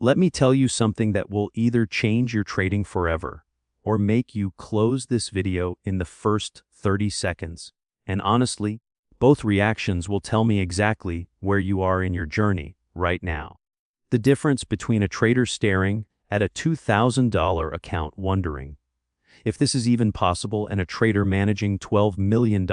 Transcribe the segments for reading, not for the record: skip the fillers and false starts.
Let me tell you something that will either change your trading forever or make you close this video in the first 30 seconds. And honestly, both reactions will tell me exactly where you are in your journey right now. The difference between a trader staring at a $2,000 account wondering if this is even possible and a trader managing $12 million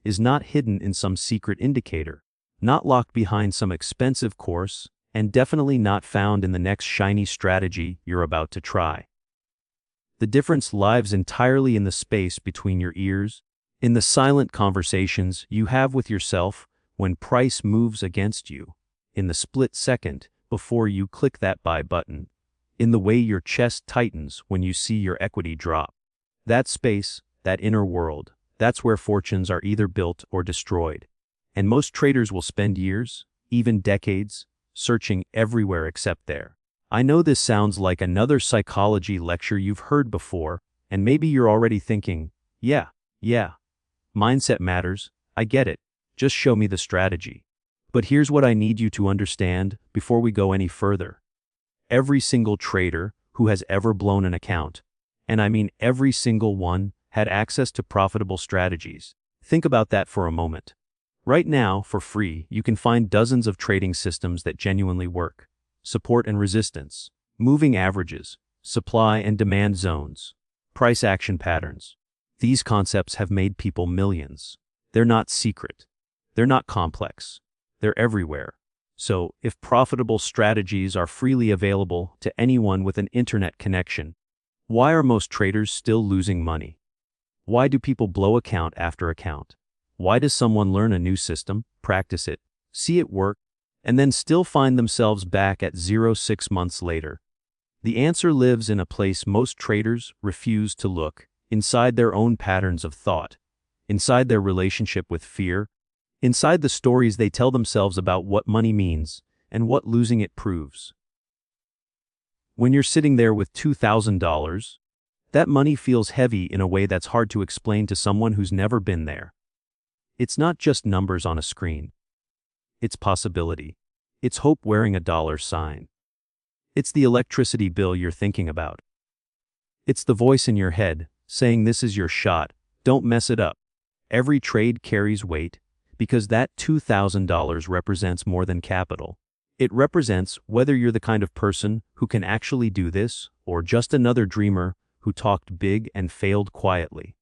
is not hidden in some secret indicator, not locked behind some expensive course, and definitely not found in the next shiny strategy you're about to try. The difference lies entirely in the space between your ears, in the silent conversations you have with yourself when price moves against you, in the split second before you click that buy button, in the way your chest tightens when you see your equity drop. That space, that inner world, that's where fortunes are either built or destroyed. And most traders will spend years, even decades, searching everywhere except there. I know this sounds like another psychology lecture you've heard before, and maybe you're already thinking, yeah, mindset matters, I get it, just show me the strategy. But here's what I need you to understand before we go any further. Every single trader who has ever blown an account, and I mean every single one, had access to profitable strategies. Think about that for a moment. Right now, for free, you can find dozens of trading systems that genuinely work. Support and resistance, moving averages, supply and demand zones, price action patterns. These concepts have made people millions. They're not secret. They're not complex. They're everywhere. So, if profitable strategies are freely available to anyone with an internet connection, why are most traders still losing money? Why do people blow account after account? Why does someone learn a new system, practice it, see it work, and then still find themselves back at 6 months later? The answer lives in a place most traders refuse to look, inside their own patterns of thought, inside their relationship with fear, inside the stories they tell themselves about what money means and what losing it proves. When you're sitting there with $2,000, that money feels heavy in a way that's hard to explain to someone who's never been there. It's not just numbers on a screen. It's possibility. It's hope wearing a dollar sign. It's the electricity bill you're thinking about. It's the voice in your head saying this is your shot, don't mess it up. Every trade carries weight because that $2,000 represents more than capital. It represents whether you're the kind of person who can actually do this or just another dreamer who talked big and failed quietly.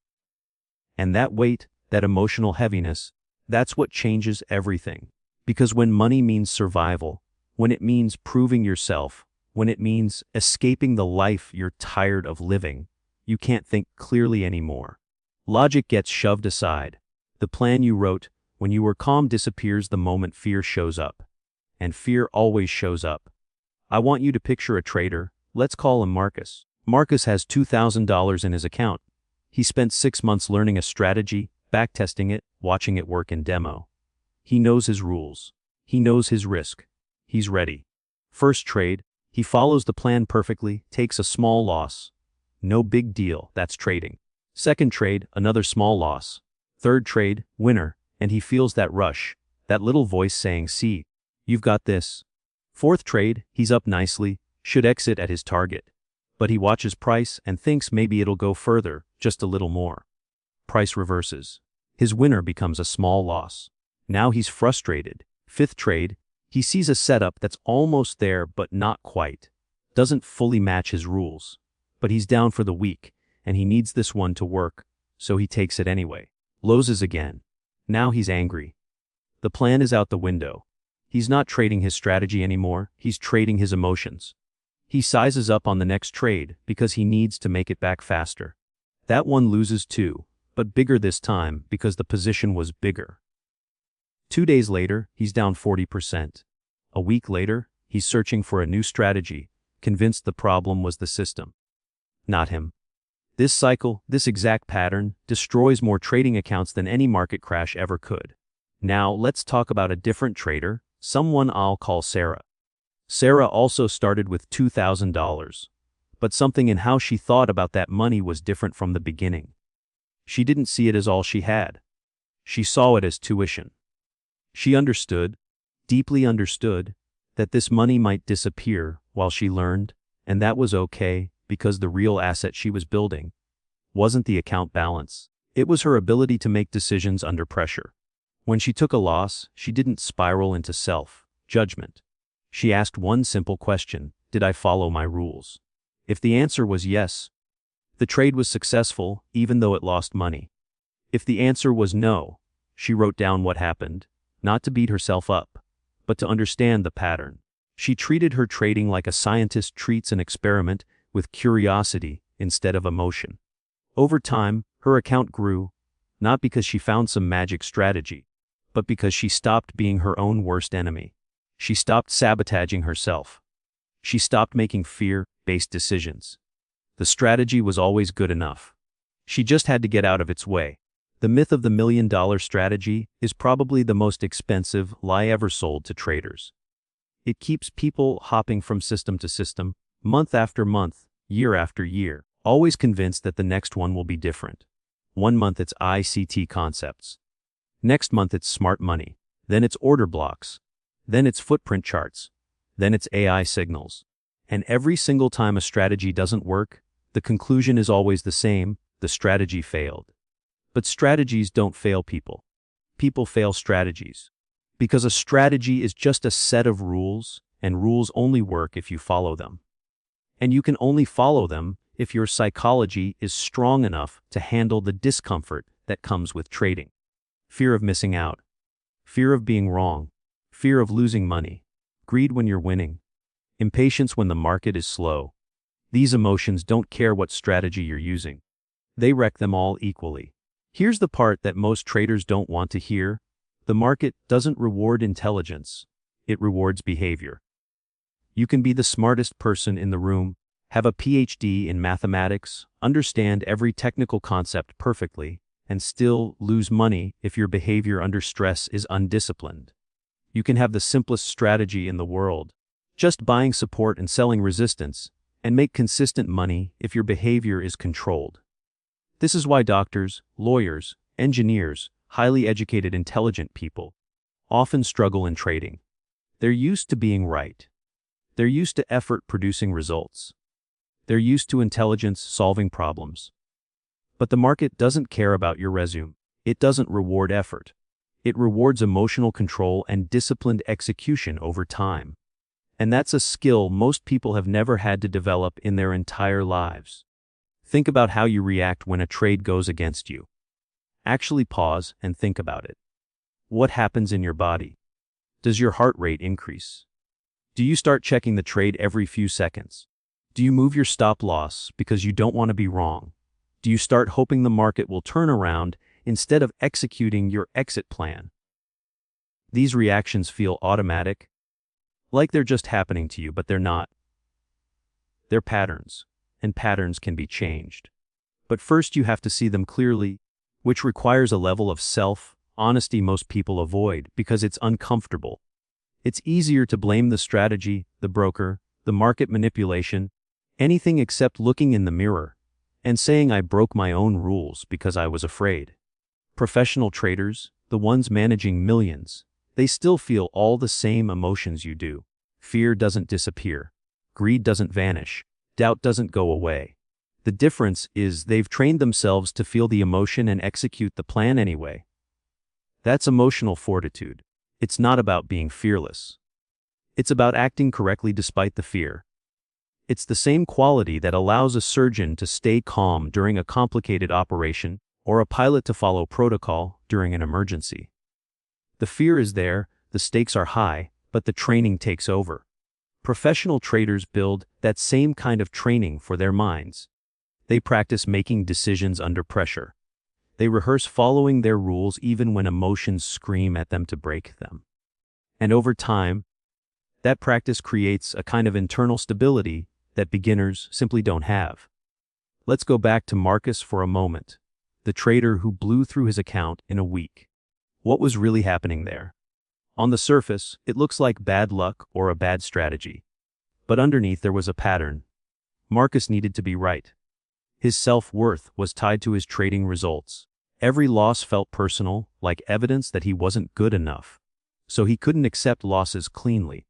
And that weight, that emotional heaviness, that's what changes everything. Because when money means survival, when it means proving yourself, when it means escaping the life you're tired of living, you can't think clearly anymore. Logic gets shoved aside. The plan you wrote when you were calm disappears the moment fear shows up. And fear always shows up. I want you to picture a trader. Let's call him Marcus. Marcus has $2,000 in his account. He spent 6 months learning a strategy, backtesting it, watching it work in demo. He knows his rules. He knows his risk. He's ready. First trade, he follows the plan perfectly, takes a small loss. No big deal, that's trading. Second trade, another small loss. Third trade, winner, and he feels that rush, that little voice saying, see, you've got this. Fourth trade, he's up nicely, should exit at his target. But he watches price and thinks maybe it'll go further, just a little more. Price reverses. His winner becomes a small loss. Now he's frustrated. Fifth trade, he sees a setup that's almost there but not quite. Doesn't fully match his rules. But he's down for the week, and he needs this one to work, so he takes it anyway. Loses again. Now he's angry. The plan is out the window. He's not trading his strategy anymore, he's trading his emotions. He sizes up on the next trade because he needs to make it back faster. That one loses too, but bigger this time because the position was bigger. 2 days later, he's down 40%. A week later, he's searching for a new strategy, convinced the problem was the system, not him. This cycle, this exact pattern, destroys more trading accounts than any market crash ever could. Now, let's talk about a different trader, someone I'll call Sarah. Sarah also started with $2,000, but something in how she thought about that money was different from the beginning. She didn't see it as all she had. She saw it as tuition. She understood, deeply understood, that this money might disappear while she learned, and that was okay because the real asset she was building wasn't the account balance. It was her ability to make decisions under pressure. When she took a loss, she didn't spiral into self-judgment. She asked one simple question: did I follow my rules? If the answer was yes, the trade was successful even though it lost money. If the answer was no, she wrote down what happened, not to beat herself up, but to understand the pattern. She treated her trading like a scientist treats an experiment, with curiosity instead of emotion. Over time, her account grew, not because she found some magic strategy, but because she stopped being her own worst enemy. She stopped sabotaging herself. She stopped making fear-based decisions. The strategy was always good enough. She just had to get out of its way. The myth of the $1,000,000 strategy is probably the most expensive lie ever sold to traders. It keeps people hopping from system to system, month after month, year after year, always convinced that the next one will be different. One month it's ICT concepts. Next month it's smart money. Then it's order blocks. Then it's footprint charts. Then it's AI signals. And every single time a strategy doesn't work, the conclusion is always the same: the strategy failed. But strategies don't fail people. People fail strategies. Because a strategy is just a set of rules, and rules only work if you follow them. And you can only follow them if your psychology is strong enough to handle the discomfort that comes with trading. Fear of missing out. Fear of being wrong. Fear of losing money. Greed when you're winning. Impatience when the market is slow. These emotions don't care what strategy you're using. They wreck them all equally. Here's the part that most traders don't want to hear: the market doesn't reward intelligence, it rewards behavior. You can be the smartest person in the room, have a PhD in mathematics, understand every technical concept perfectly, and still lose money if your behavior under stress is undisciplined. You can have the simplest strategy in the world, just buying support and selling resistance, and make consistent money if your behavior is controlled. This is why doctors, lawyers, engineers, highly educated, intelligent people often struggle in trading. They're used to being right. They're used to effort producing results. They're used to intelligence solving problems. But the market doesn't care about your resume. It doesn't reward effort. It rewards emotional control and disciplined execution over time. And that's a skill most people have never had to develop in their entire lives. Think about how you react when a trade goes against you. Actually pause and think about it. What happens in your body? Does your heart rate increase? Do you start checking the trade every few seconds? Do you move your stop loss because you don't want to be wrong? Do you start hoping the market will turn around instead of executing your exit plan? These reactions feel automatic, like they're just happening to you, but they're not. They're patterns, and patterns can be changed. But first you have to see them clearly, which requires a level of self-honesty most people avoid because it's uncomfortable. It's easier to blame the strategy, the broker, the market manipulation, anything except looking in the mirror and saying I broke my own rules because I was afraid. Professional traders, the ones managing millions, they still feel all the same emotions you do. Fear doesn't disappear. Greed doesn't vanish. Doubt doesn't go away. The difference is they've trained themselves to feel the emotion and execute the plan anyway. That's emotional fortitude. It's not about being fearless. It's about acting correctly despite the fear. It's the same quality that allows a surgeon to stay calm during a complicated operation or a pilot to follow protocol during an emergency. The fear is there, the stakes are high, but the training takes over. Professional traders build that same kind of training for their minds. They practice making decisions under pressure. They rehearse following their rules even when emotions scream at them to break them. And over time, that practice creates a kind of internal stability that beginners simply don't have. Let's go back to Marcus for a moment, the trader who blew through his account in a week. What was really happening there? On the surface, it looks like bad luck or a bad strategy. But underneath there was a pattern. Marcus needed to be right. His self-worth was tied to his trading results. Every loss felt personal, like evidence that he wasn't good enough. So he couldn't accept losses cleanly.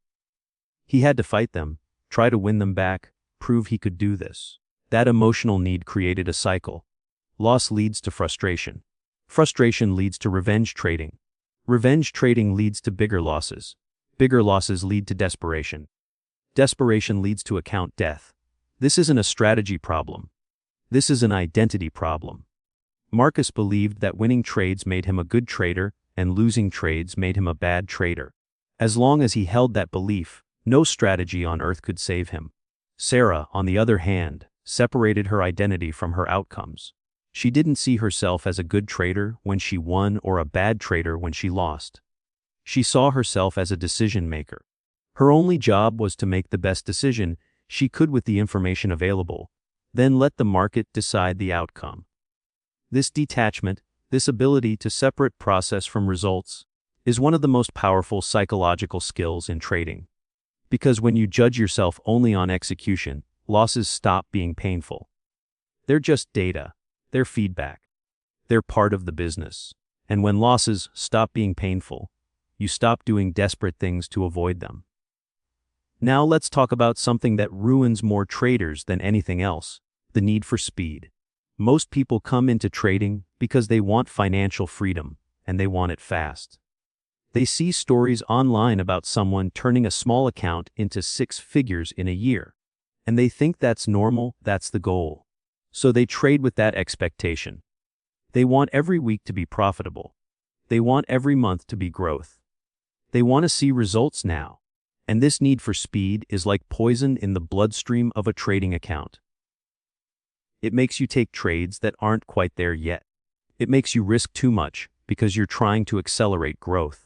He had to fight them, try to win them back, prove he could do this. That emotional need created a cycle. Loss leads to frustration. Frustration leads to revenge trading. Revenge trading leads to bigger losses. Bigger losses lead to desperation. Desperation leads to account death. This isn't a strategy problem. This is an identity problem. Marcus believed that winning trades made him a good trader and losing trades made him a bad trader. As long as he held that belief, no strategy on earth could save him. Sarah, on the other hand, separated her identity from her outcomes. She didn't see herself as a good trader when she won or a bad trader when she lost. She saw herself as a decision maker. Her only job was to make the best decision she could with the information available, then let the market decide the outcome. This detachment, this ability to separate process from results, is one of the most powerful psychological skills in trading. Because when you judge yourself only on execution, losses stop being painful. They're just data. They're feedback. They're part of the business. And when losses stop being painful, you stop doing desperate things to avoid them. Now let's talk about something that ruins more traders than anything else: the need for speed. Most people come into trading because they want financial freedom, and they want it fast. They see stories online about someone turning a small account into 6 figures in a year, and they think that's normal, that's the goal. So they trade with that expectation. They want every week to be profitable. They want every month to be growth. They want to see results now. And this need for speed is like poison in the bloodstream of a trading account. It makes you take trades that aren't quite there yet. It makes you risk too much because you're trying to accelerate growth.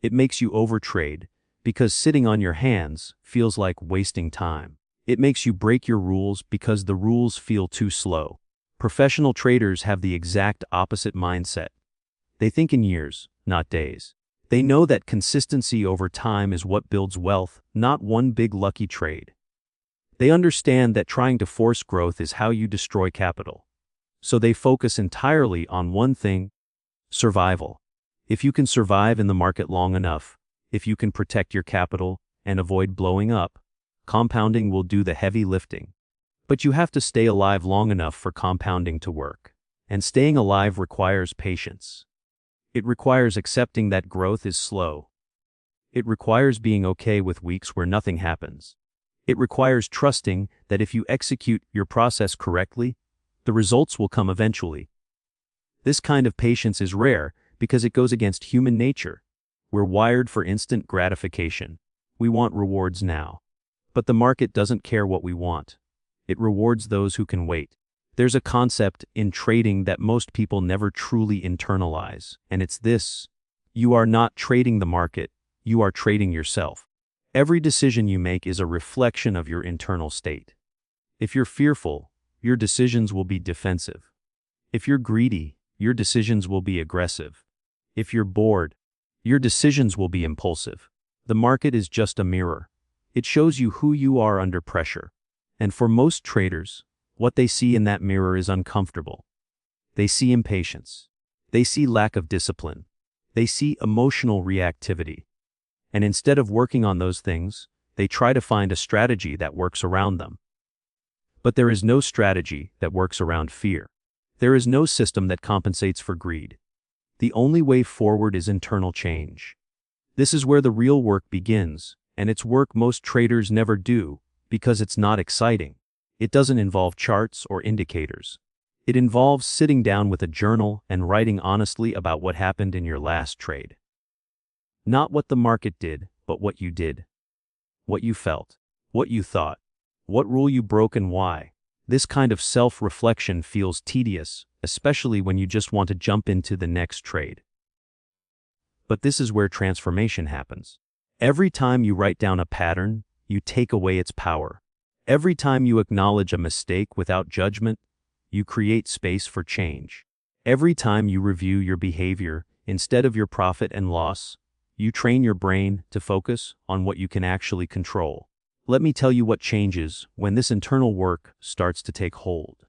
It makes you overtrade because sitting on your hands feels like wasting time. It makes you break your rules because the rules feel too slow. Professional traders have the exact opposite mindset. They think in years, not days. They know that consistency over time is what builds wealth, not one big lucky trade. They understand that trying to force growth is how you destroy capital. So they focus entirely on one thing: survival. If you can survive in the market long enough, if you can protect your capital and avoid blowing up, compounding will do the heavy lifting. But you have to stay alive long enough for compounding to work. And staying alive requires patience. It requires accepting that growth is slow. It requires being okay with weeks where nothing happens. It requires trusting that if you execute your process correctly, the results will come eventually. This kind of patience is rare because it goes against human nature. We're wired for instant gratification. We want rewards now. But the market doesn't care what we want. It rewards those who can wait. There's a concept in trading that most people never truly internalize, and it's this: you are not trading the market, you are trading yourself. Every decision you make is a reflection of your internal state. If you're fearful, your decisions will be defensive. If you're greedy, your decisions will be aggressive. If you're bored, your decisions will be impulsive. The market is just a mirror. It shows you who you are under pressure. And for most traders, what they see in that mirror is uncomfortable. They see impatience. They see lack of discipline. They see emotional reactivity. And instead of working on those things, they try to find a strategy that works around them. But there is no strategy that works around fear. There is no system that compensates for greed. The only way forward is internal change. This is where the real work begins, and it's work most traders never do because it's not exciting. It doesn't involve charts or indicators. It involves sitting down with a journal and writing honestly about what happened in your last trade. Not what the market did, but what you did. What you felt. What you thought. What rule you broke and why. This kind of self-reflection feels tedious, especially when you just want to jump into the next trade. But this is where transformation happens. Every time you write down a pattern, you take away its power. Every time you acknowledge a mistake without judgment, you create space for change. Every time you review your behavior instead of your profit and loss, you train your brain to focus on what you can actually control. Let me tell you what changes when this internal work starts to take hold.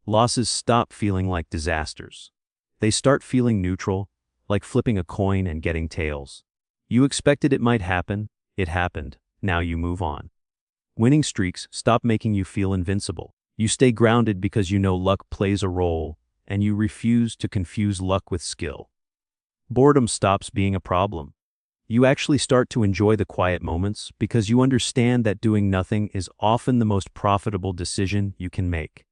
Losses stop feeling like disasters. They start feeling neutral, like flipping a coin and getting tails. You expected it might happen, it happened. now you move on. Winning streaks stop making you feel invincible. You stay grounded because you know luck plays a role, and you refuse to confuse luck with skill. Boredom stops being a problem. You actually start to enjoy the quiet moments because you understand that doing nothing is often the most profitable decision you can make.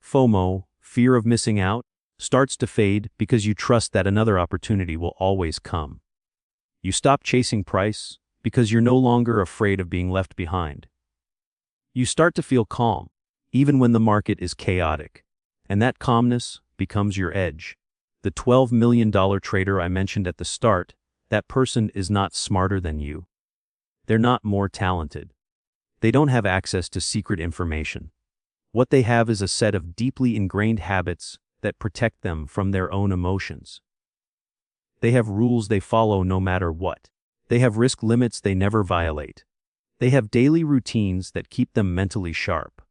FOMO, fear of missing out, starts to fade because you trust that another opportunity will always come. You stop chasing price because you're no longer afraid of being left behind. You start to feel calm, even when the market is chaotic, and that calmness becomes your edge. The $12 million trader I mentioned at the start, that person is not smarter than you. They're not more talented. They don't have access to secret information. What they have is a set of deeply ingrained habits that protect them from their own emotions. They have rules they follow no matter what. They have risk limits they never violate. They have daily routines that keep them mentally sharp.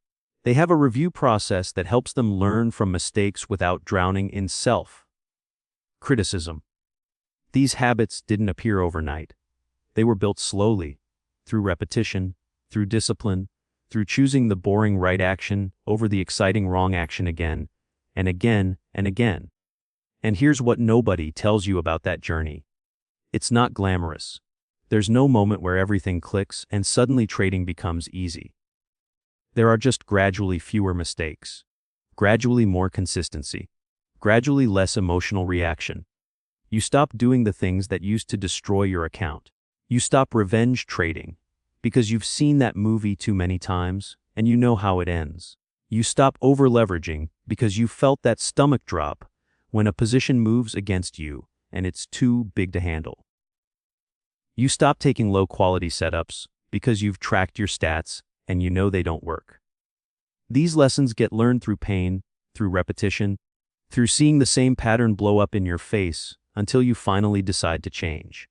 They have a review process that helps them learn from mistakes without drowning in self-criticism. These habits didn't appear overnight. They were built slowly, through repetition, through discipline, through choosing the boring right action over the exciting wrong action again, and again, and again. And here's what nobody tells you about that journey. It's not glamorous. There's no moment where everything clicks and suddenly trading becomes easy. There are just gradually fewer mistakes, gradually more consistency, gradually less emotional reaction. You stop doing the things that used to destroy your account. You stop revenge trading because you've seen that movie too many times and you know how it ends. You stop over-leveraging because you felt that stomach drop when a position moves against you and it's too big to handle. You stop taking low-quality setups because you've tracked your stats and you know they don't work. These lessons get learned through pain, through repetition, through seeing the same pattern blow up in your face until you finally decide to change.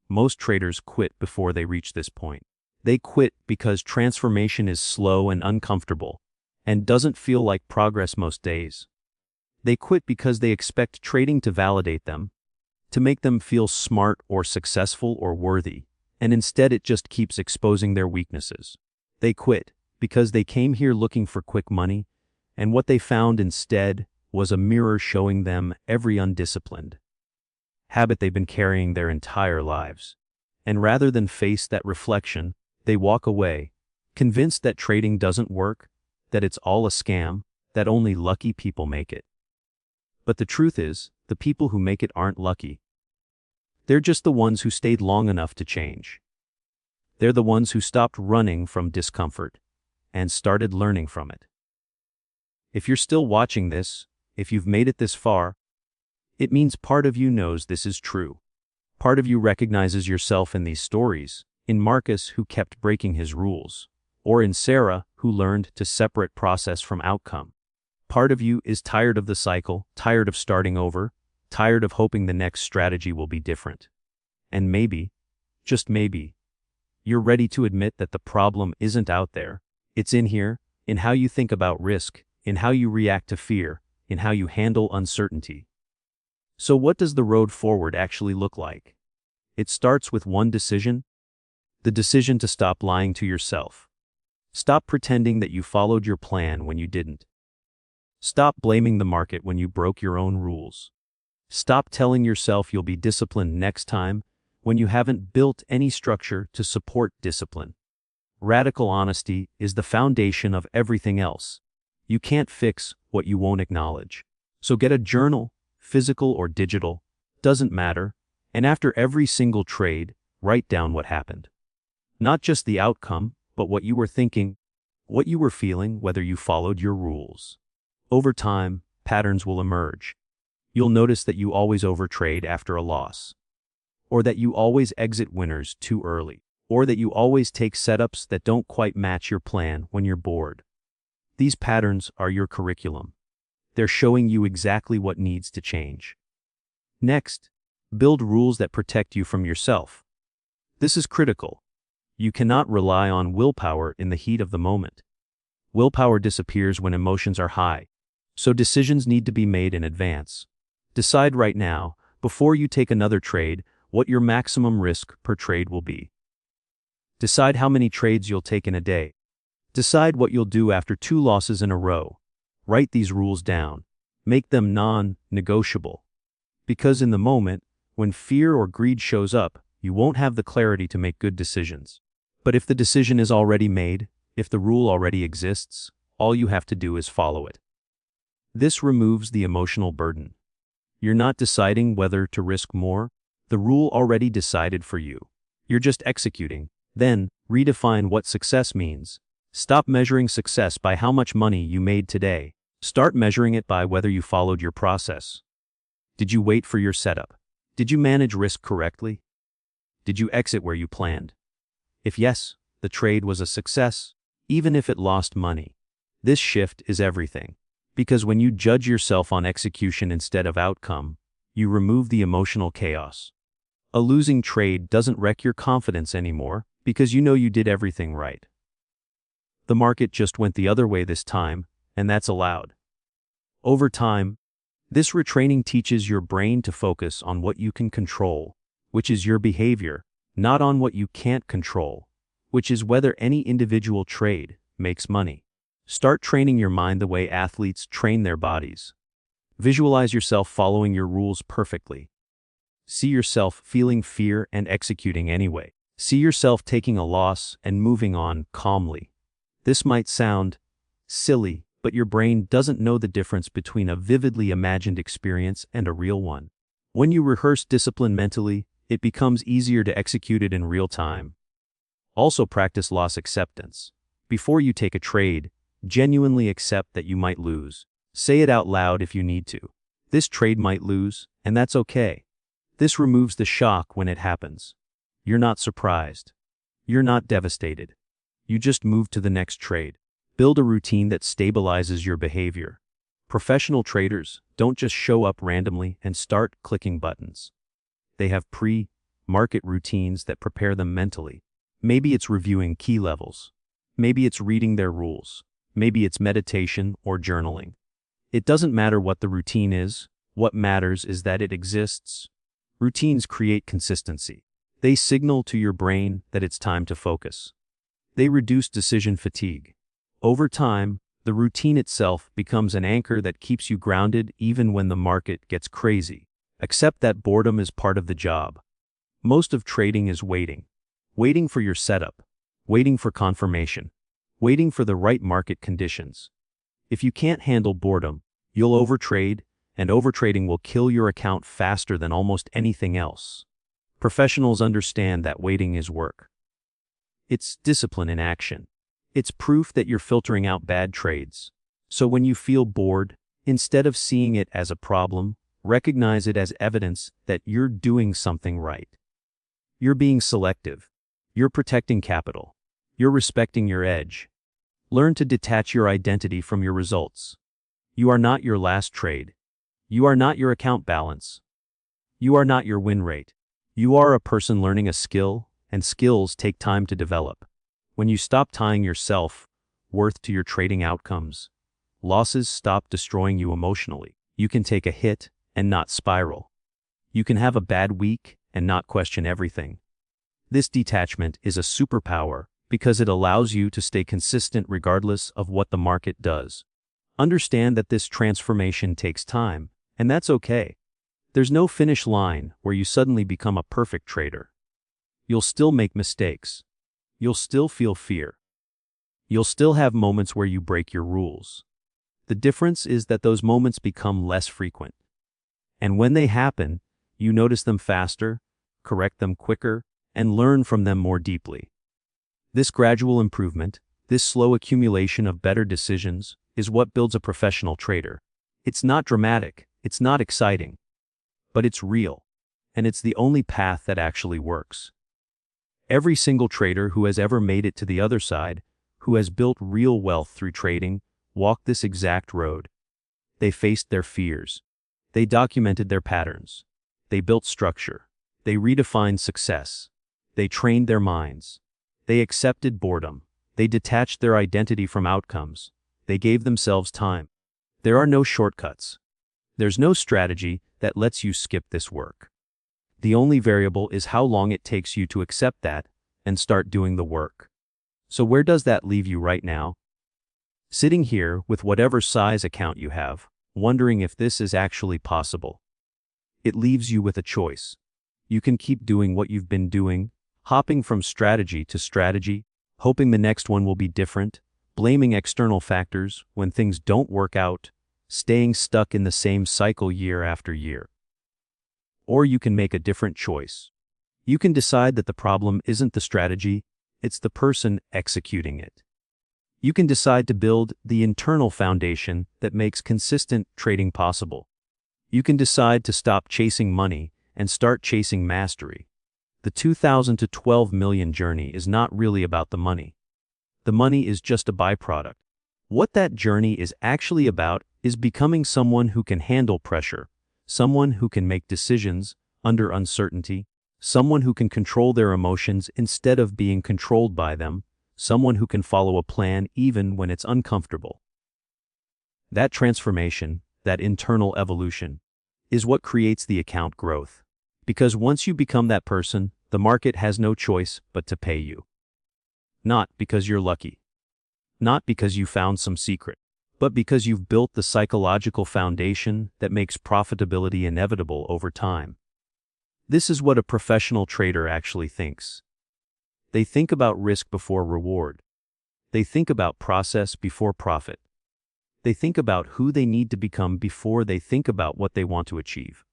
Most traders quit before they reach this point. They quit because transformation is slow and uncomfortable and doesn't feel like progress most days. They quit because they expect trading to validate them, to make them feel smart or successful or worthy, and instead it just keeps exposing their weaknesses. They quit because they came here looking for quick money, and what they found instead was a mirror showing them every undisciplined habit they've been carrying their entire lives. And rather than face that reflection, they walk away, convinced that trading doesn't work, that it's all a scam, that only lucky people make it. But the truth is, the people who make it aren't lucky. They're just the ones who stayed long enough to change. They're the ones who stopped running from discomfort and started learning from it. If you're still watching this, if you've made it this far, it means part of you knows this is true. Part of you recognizes yourself in these stories, in Marcus who kept breaking his rules, or in Sarah who learned to separate process from outcome. Part of you is tired of the cycle, tired of starting over, tired of hoping the next strategy will be different. And maybe, just maybe, you're ready to admit that the problem isn't out there. It's in here, in how you think about risk, in how you react to fear, in how you handle uncertainty. So what does the road forward actually look like? It starts with one decision: the decision to stop lying to yourself. Stop pretending that you followed your plan when you didn't. Stop blaming the market when you broke your own rules. Stop telling yourself you'll be disciplined next time when you haven't built any structure to support discipline. Radical honesty is the foundation of everything else. You can't fix what you won't acknowledge. So get a journal, physical or digital, doesn't matter, and after every single trade, write down what happened. Not just the outcome, but what you were thinking, what you were feeling, whether you followed your rules. Over time, patterns will emerge. You'll notice that you always overtrade after a loss, or that you always exit winners too early, or that you always take setups that don't quite match your plan when you're bored. These patterns are your curriculum. They're showing you exactly what needs to change. Next, build rules that protect you from yourself. This is critical. You cannot rely on willpower in the heat of the moment. Willpower disappears when emotions are high, so decisions need to be made in advance. Decide right now, before you take another trade, what your maximum risk per trade will be. Decide how many trades you'll take in a day. Decide what you'll do after 2 losses in a row. Write these rules down. Make them non-negotiable. Because in the moment, when fear or greed shows up, you won't have the clarity to make good decisions. But if the decision is already made, if the rule already exists, all you have to do is follow it. This removes the emotional burden. You're not deciding whether to risk more. The rule already decided for you. You're just executing. Then, redefine what success means. Stop measuring success by how much money you made today. Start measuring it by whether you followed your process. Did you wait for your setup? Did you manage risk correctly? Did you exit where you planned? If yes, the trade was a success, even if it lost money. This shift is everything. Because when you judge yourself on execution instead of outcome, you remove the emotional chaos. A losing trade doesn't wreck your confidence anymore because you know you did everything right. The market just went the other way this time, and that's allowed. Over time, this retraining teaches your brain to focus on what you can control, which is your behavior, not on what you can't control, which is whether any individual trade makes money. Start training your mind the way athletes train their bodies. Visualize yourself following your rules perfectly. See yourself feeling fear and executing anyway. See yourself taking a loss and moving on calmly. This might sound silly, but your brain doesn't know the difference between a vividly imagined experience and a real one. When you rehearse discipline mentally, it becomes easier to execute it in real time. Also practice loss acceptance. Before you take a trade, genuinely accept that you might lose. Say it out loud if you need to. This trade might lose, and that's okay. This removes the shock when it happens. You're not surprised. You're not devastated. You just move to the next trade. Build a routine that stabilizes your behavior. Professional traders don't just show up randomly and start clicking buttons. They have pre-market routines that prepare them mentally. Maybe it's reviewing key levels. Maybe it's reading their rules. Maybe it's meditation or journaling. It doesn't matter what the routine is. What matters is that it exists. Routines create consistency. They signal to your brain that it's time to focus. They reduce decision fatigue. Over time, the routine itself becomes an anchor that keeps you grounded even when the market gets crazy. Accept that boredom is part of the job. Most of trading is waiting. Waiting for your setup. Waiting for confirmation. Waiting for the right market conditions. If you can't handle boredom, you'll overtrade, and overtrading will kill your account faster than almost anything else. Professionals understand that waiting is work. It's discipline in action. It's proof that you're filtering out bad trades. So when you feel bored, instead of seeing it as a problem, recognize it as evidence that you're doing something right. You're being selective. You're protecting capital. You're respecting your edge. Learn to detach your identity from your results. You are not your last trade. You are not your account balance. You are not your win rate. You are a person learning a skill, and skills take time to develop. When you stop tying your self-worth to your trading outcomes, losses stop destroying you emotionally. You can take a hit and not spiral. You can have a bad week and not question everything. This detachment is a superpower because it allows you to stay consistent regardless of what the market does. Understand that this transformation takes time, and that's okay. There's no finish line where you suddenly become a perfect trader. You'll still make mistakes. You'll still feel fear. You'll still have moments where you break your rules. The difference is that those moments become less frequent. And when they happen, you notice them faster, correct them quicker, and learn from them more deeply. This gradual improvement, this slow accumulation of better decisions, is what builds a professional trader. It's not dramatic, it's not exciting, but it's real, and it's the only path that actually works. Every single trader who has ever made it to the other side, who has built real wealth through trading, walked this exact road. They faced their fears. They documented their patterns. They built structure. They redefined success. They trained their minds. They accepted boredom. They detached their identity from outcomes. They gave themselves time. There are no shortcuts. There's no strategy that lets you skip this work. The only variable is how long it takes you to accept that and start doing the work. So where does that leave you right now? Sitting here with whatever size account you have, wondering if this is actually possible. It leaves you with a choice. You can keep doing what you've been doing, hopping from strategy to strategy, hoping the next one will be different, blaming external factors when things don't work out, staying stuck in the same cycle year after year. Or you can make a different choice. You can decide that the problem isn't the strategy, it's the person executing it. You can decide to build the internal foundation that makes consistent trading possible. You can decide to stop chasing money and start chasing mastery. The 2000 to 12 million journey is not really about the money. The money is just a byproduct. What that journey is actually about is becoming someone who can handle pressure, someone who can make decisions under uncertainty, someone who can control their emotions instead of being controlled by them, someone who can follow a plan even when it's uncomfortable. That transformation, that internal evolution, is what creates the account growth. Because once you become that person, the market has no choice but to pay you. Not because you're lucky. Not because you found some secret, but because you've built the psychological foundation that makes profitability inevitable over time. This is what a professional trader actually thinks. They think about risk before reward. They think about process before profit. They think about who they need to become before they think about what they want to achieve.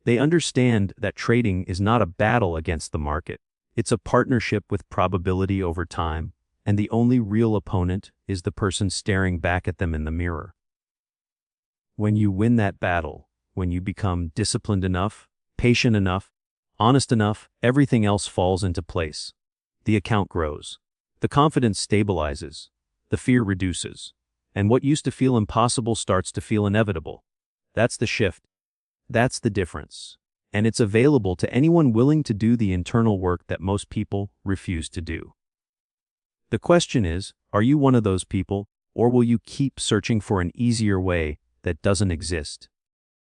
They understand that trading is not a battle against the market. It's a partnership with probability over time, and the only real opponent is the person staring back at them in the mirror. When you win that battle, when you become disciplined enough, patient enough, honest enough, everything else falls into place. The account grows. The confidence stabilizes. The fear reduces. And what used to feel impossible starts to feel inevitable. That's the shift. That's the difference. And it's available to anyone willing to do the internal work that most people refuse to do. The question is, are you one of those people, or will you keep searching for an easier way that doesn't exist?